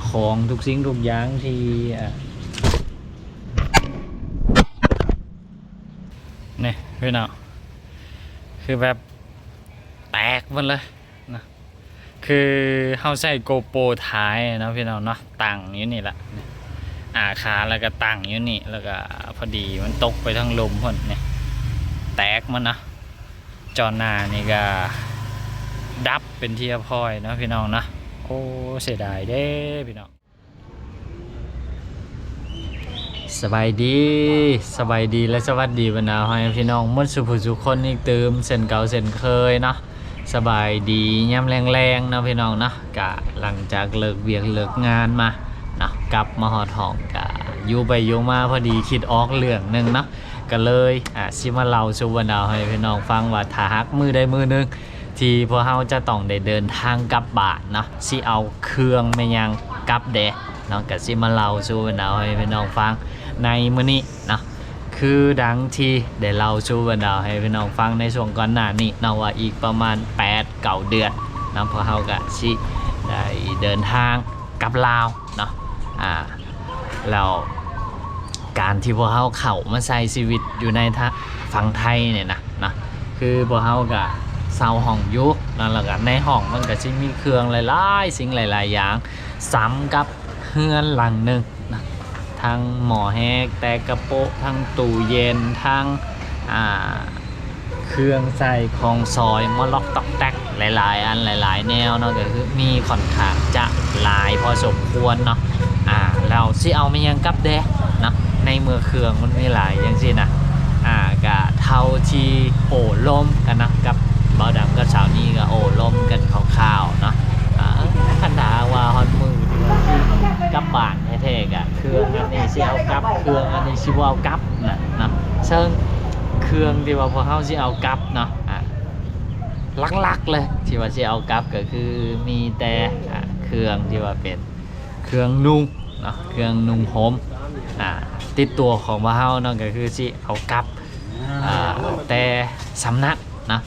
ของทุกสิ่งทุกอย่างที่นี่พี่น้องคือแบบแตกหมดเลยนะคือเขาใส่โกโปรท้ายนะพี่น้องเนาะตั้งอยู่นี่แหละขาแล้วก็ตั้งอยู่นี่แล้วก็พอดีมันตกไปทั้งลมพ่นเนี่ยแตกมันนะจอหน้านี่ก็ดับเป็นที่พอยนะพี่น้องนะโอ้เสียดายเด้พี่น้องสบายดีและสวัสดีบรรดาพี่น้องมดสุภุสุคนอีกเติมเส้นเก่าเส้นเคยเนาะสบายดีย่ำแรงๆนะพี่น้องนะกะหลังจากเลิกเวียกเลิกงานมาเนาะกลับมาหอทองกะอยู่ไปอยู่มาพอดีคิดออกเรื่องหนึ่งเนาะก็เลยสิมาเล่าสู่บรรดาให้พี่น้องฟังว่าถ้าหักมือใดมือหนึ่งที่พวกเราจะต้องได้เดินทางกลับบ้านเนาะสิเอาเครื่องไม่ยังกลับเดะเนาะก็สิมาเล่าสู่บรรดาให้พี่น้องฟังในมื้อนี้เนาะคือดังที่ได้เล่าสู่บรรดาให้พี่น้องฟังในช่วงก่อนหน้านี้เนาะว่าอีกประมาณ8-9 เดือนเนาะพวกเราก็สิได้เดินทางกลับลาวเนาะแล้วการที่พวกเขาเข้ามาใช้ชีวิตอยู่ในฝั่งไทยเนี่ยนะคือพวกเขาก็เซาห้องอยู่นั่นแหละกันในห้องมันก็จะมีเครื่องหลายๆสิ่งหลายๆอย่างซ้ำกับเฮือนหลังหนึ่งนะทั้งหม้อแฮกแต่กระโปะทั้งตู้เย็นทั้งเครื่องใส่ของซอยมอล็อกตอกแตกหลายๆอันหลายๆแนวเนาะก็คือมีค่อนข้างจะหลายพอสมควรเนาะเราสิเอาไม่ยังกับเด้นะในเมื่อเครื่องมันมีหลายอย่างสินะก็เท่าที่โอ้ล้มกันนะกับเบาดำกับสาวนี้ก็โอ้ล้มกันคร่าวๆเนาะขันดาว่าฮอนมือที่ว่ากับบ้านแท้ๆกะเครื่องอันนี้สิเอากับเครื่องอันนี้สิเอากับนะซึ่งเครื่องที่ว่าพวกเขาสิเอากับเนาะลักๆเลยที่ว่าสิเอากับก็คือมีแต่เครื่องที่ว่าเป็นเครื่องนุ่งเนาะเครื่องนุ่งห่มติดตัวของพวกเขาเนาะก็คือสิเอากับแต่สำนักนะ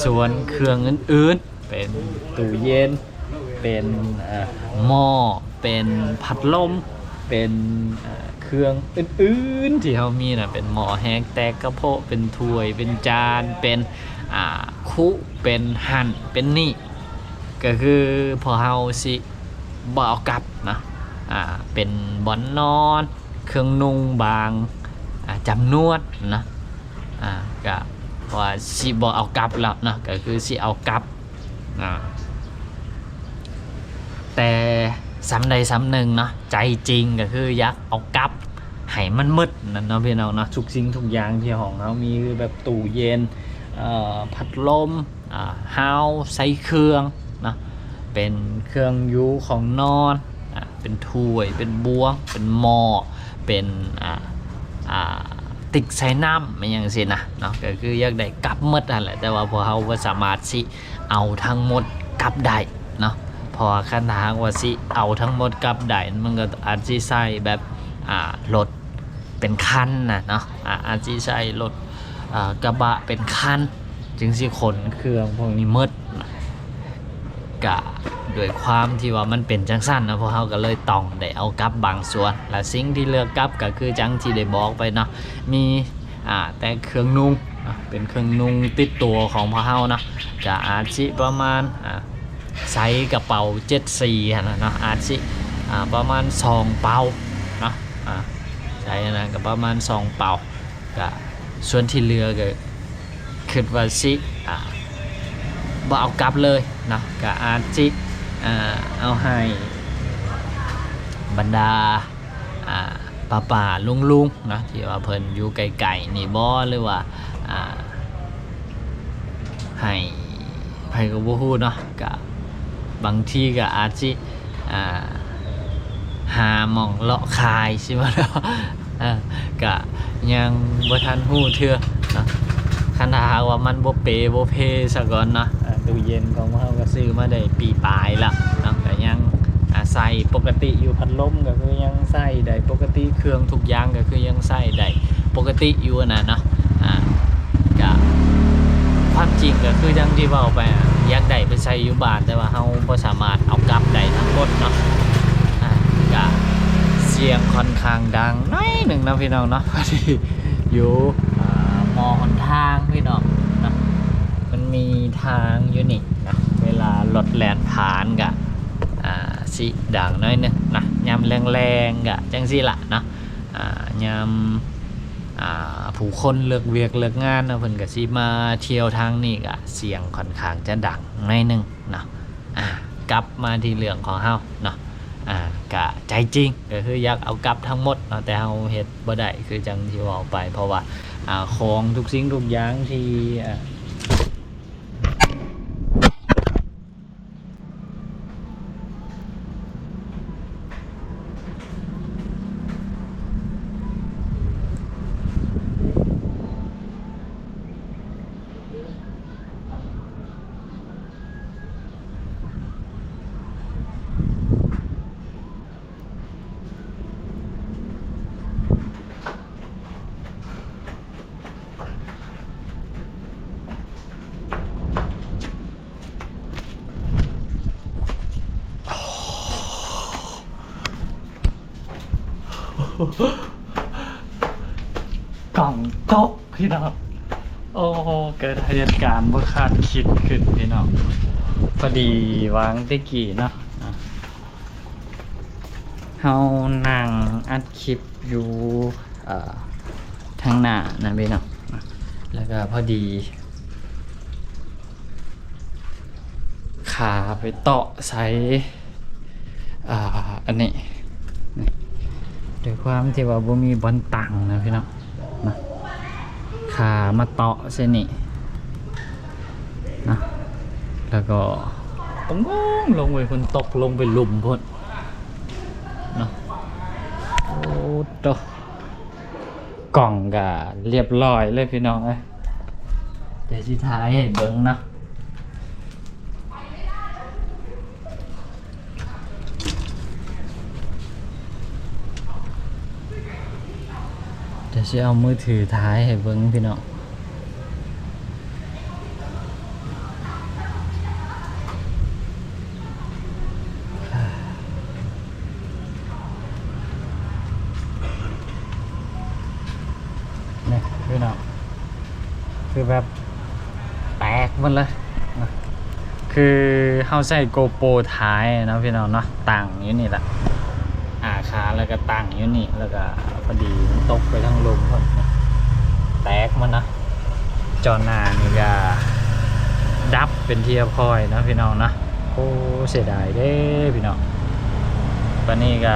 ส่วนเครื่องอื่นๆเป็นตู้เย็นเป็นหม้อเป็นพัดลมเป็นเครื่องอื่นๆที่เขามีนะเป็นหม้อแห้งแตกกระโปะเป็นถ้วยเป็นจานเป็นคุเป็นหั่นเป็นนี่ก็คือพอเขาสิบ่เอากลับนะเป็นบอนนอนเครื่องนุ่งบางจำนวนนะก็ว่าสิบ่เอากลับแล้วนะก็คือสิเอากลับแต่ซ้ำใดซ้ำหนึ่งเนาะใจจริงก็คืออยากเอากลับให้มันมืดนั่นเนาะพี่น้องเนาะทุกสิ่งทุกอย่างที่ห้องเขามีคือแบบตู้เย็นพัดลมเฮาใส่เครื่องนะเป็นเครื่องยูของนอนเป็นถ้วยเป็นบวงเป็นหม้อเป็นติ๊กใส่น้ำไม่ยังสินะเนาะก็คืออยากได้กลับหมดนั่นแหละแต่ว่าพอเขาว่าสามารถสิเอาทั้งหมดกลับได้เนาะพอขั้นทางว่าสิเอาทั้งหมดกลับได้มันก็อาจจะใส่แบบรถเป็นคันนะเนาะอาจจะใส่รถกระบะเป็นคันจึงสิขนเครื่องพวกนี้หมดกะด้วยความที่ว่ามันเป็นจังสั้นนะพวกเขาก็เลยต้องได้เอากลับบางส่วนและสิ่งที่เลือกกลับก็คือจังที่ได้บอกไปเนาะมีแต่เครื่องนุ่งเป็นเครื่องนุ่งติดตัวของพวกเขานะจะอาจสิประมาณใส่กระเป๋า74นะเนาะอาจสิประมาณ2 เป๋าเนาะใส่นะก็ประมาณ2 เป๋าก็ส่วนที่เหลือก็คิดว่าสิบ่เอากลับเลยนะก็อาจสิเอาให้บรรดาป่าลุงนะที่ว่าเพิ่นอยู่ไกลๆนี่บ่หรือว่าให้ไผก็บ่ฮู้เนาะก็บางทีก็อาจสิหาหม่องเลาะคายสิว่าเนาะก็ยังบ่ทันฮู้เทื่อเนาะคันถ้าหากว่ามันบ่เปบ่เพซะก่อนเนาะตู้เย็นของเราก็ซื้อมาได้ปีปลายแล้วเนาะก็ยังใส่ปกติอยู่พัดลมก็คือยังใส่ได้ปกติเครื่องทุกอย่างก็คือยังใส่ได้ปกติอยู่นะเนาะก็ความจริงก็คือจังที่เว้าไปอยากได้ไปใส่อยู่บ้านแต่ว่าเราบ่สามารถเอากลับได้ทั้งหมดเนาะ สียงค่อนข้างดังน้อยหนึ่งนะพี่น้องเนาะพอดีอยู่มอหนทางพี่น้องนะมันมีทางอยู่นี่นะเวลารถแล่นผ่านกะสิดังน้อยนึงนะยามแรงๆกะจังสิละเนาะยามผู้คนเลิกเวียกเลิกงานนะเพิ่นก็สิมาเที่ยวทางนี้กะเสียงค่อนข้างจะดังน้อยนึงเนาะกลับมาที่เรื่องของเฮาเนาะกะใจจริงก็คืออยากเอากลับทั้งหมดเนาะแต่เฮาเฮ็ดบ่ได้คือจังที่ว่าไปเพราะว่าของทุกสิ่งทุกอย่างที่กล่องโต๊ะพี่น้องโอ้โหเกิดเหตุการณ์บ่คาดคิดขึ้นพี่น้องพอดีวางตะกี้เนาะเฮานั่งอัดคลิปอยู่ทางหน้านะพี่น้องแล้วก็พอดีขาไปเตาะใส่อันนี้ด้วยความที่ว่าบ่มีบอลตังนะพี่น้องนะขามาเตาะเส้นนี้นะแล้วก็ปงลงไปคนตกลงไปหลุมพ่นเนาะโอ้โตกล่องก็เรียบร้อยเลยพี่น้องเอ้ยเดี๋ยวสิท้ายให้เบิ่งนะเดี๋ยวจะเอามือถือท้ายให้เบิ้งพี่น้องนี่พี่น้องคือแบบแตกหมดเลยนะคือเฮาใส่โกโปรท้ายนะพี่น้องเนาะตั้งอยู่นี่แหละขาแล้วก็ตั้งอยู่นี่แล้วก็พอดีมันตกไปทั้งลมพอดแตกมันนะจอหน้านี่ก็ดับเป็นเทียบคอยนะพี่น้องนะโอ้เสียดายเด้พี่น้องตอนนี้ก็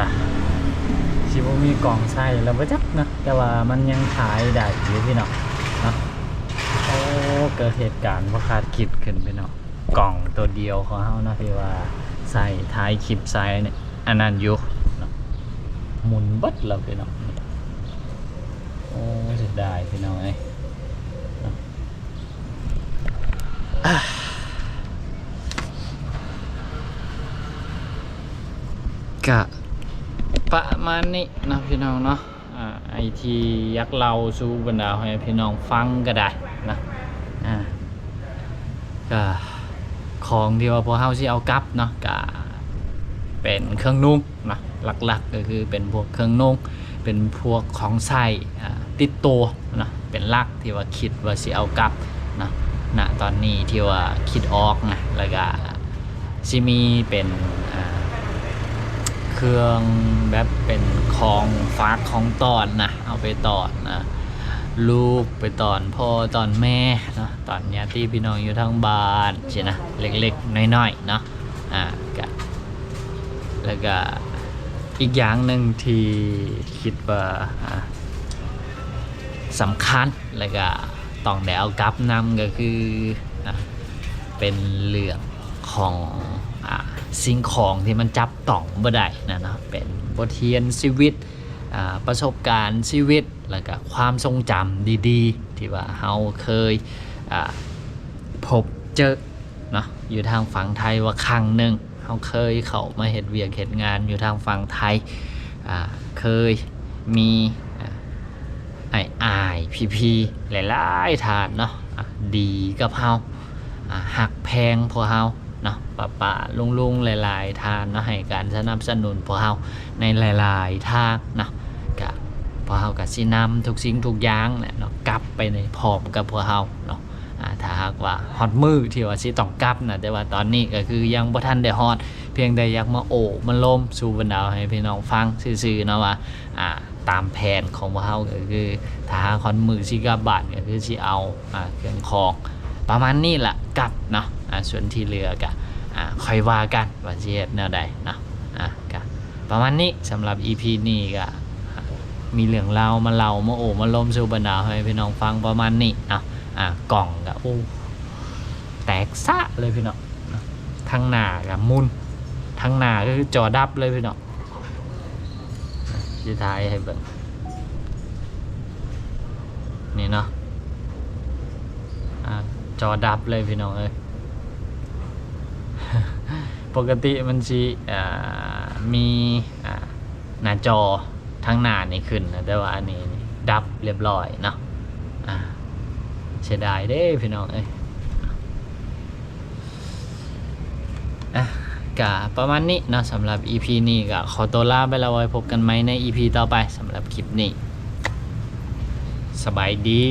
ชิบมีกล่องใส่แล้วบ่จักนะแต่ว่ามันยังขายได้อยู่พี่น้องนะโอ้เกิดเหตุการณ์บ่คาดคิดขึ้นพี่น้องกล่องตัวเดียวของเฮานะที่ว่าใส่ท้ายคลิปใส่เนี่ยอันนั้นอยู่หมุนบัดเราพี่น้องโอ้เสียดายพี่น้องไอ้กะประมาณนี้นะพี่น้องเนาะไอทียักษ์เราสู่บรรดาให้พี่น้องฟังก็ได้นะก็ของที่ว่าพอเฮาสิเอากลับเนาะกะเป็นเครื่องนุ่งนะหลักๆก็คือเป็นพวกเครื่องนุ่งเป็นพวกของใช้ติดตัวนะเป็นหลักที่ว่าคิดว่าสิเอากลับนะณตอนนี้ที่ว่าคิดออกนะแล้วก็สิมีเป็นเครื่องแบบเป็นของฝากของตอนนะเอาไปตอนนะลูกไปตอนพ่อตอนแม่เนาะตอนญาติพี่น้องอยู่ทางบ้านใช่นะเล็กๆน้อยๆเนาะก็แล้วก็อีกอย่างหนึ่งที่คิดว่าสำคัญแล้วก็ต้องได้เอากลับนำก็คือเป็นเรื่องของสิ่งของที่มันจับต้องบ่ได้นะเนาะเป็นบทเรียนชีวิตประสบการณ์ชีวิตแล้วก็ความทรงจำดีๆที่ว่าเราเคยพบเจอเนาะอยู่ทางฝั่งไทยว่าครั้งหนึ่งเราเคยเข้ามาเฮ็ดเวียกเฮ็ดงานอยู่ทางฝั่งไทยเคยมีอ้ายพี่หลายๆท่านเนาะดีกับเฮาหักแพงพอเฮา เนาะป้าลุงหลายๆทานเนาะให้การสนับสนุนพวกเฮาในหลายๆทางเนาะก็พวกเฮาก็สินำทุกสิ่งทุกอย่างแหละเนาะกลับไปในพร้อมกับพวกเฮาเนาะถ้าหากว่าฮอดมือที่ว่าสิต้องกลับนะแต่ว่าตอนนี้ก็คือยังบ่ทันได้ฮอดเพียงแต่อยากมามาล้มสู่บรรดาให้พี่น้องฟังซื่อๆเนาะว่าตามแผนของพวกเฮาก็คือถ้าหากฮอดมือสิกลับบ้านก็คือสิเอาเครื่องของประมาณนี้ล่ะกลับเนาะส่วนที่เหลือก็ค่อยว่ากันว่าสิเฮ็ดแนวใดเนาะก็ประมาณนี้สำหรับ EP นี้ก็มีเรื่องเล่ามาเล่ามาล้มสู่บรรดาให้พี่น้องฟังประมาณนี้เนาะกล่องก็แตกซะเลยพี่น้องทั้งหน้ากับมุนทั้งหน้าก็คือจอดับเลยพี่น้องจะถ่ายให้เบิ่งนี่เนาะจอดับเลยพี่น้องเอ้ย ปกติมันสิมีหน้าจอทั้งหน้านี่ขึ้นนะแต่ว่าอันนี้ดับเรียบร้อยเนาะเสียดายเด้พี่น้องเอ้ยก็ประมาณนี้เนาะสำหรับ EP นี้ก็ขอตัวลาไปแล้วไว้พบกันไหมใน EP ต่อไปสำหรับคลิปนี้สบายดี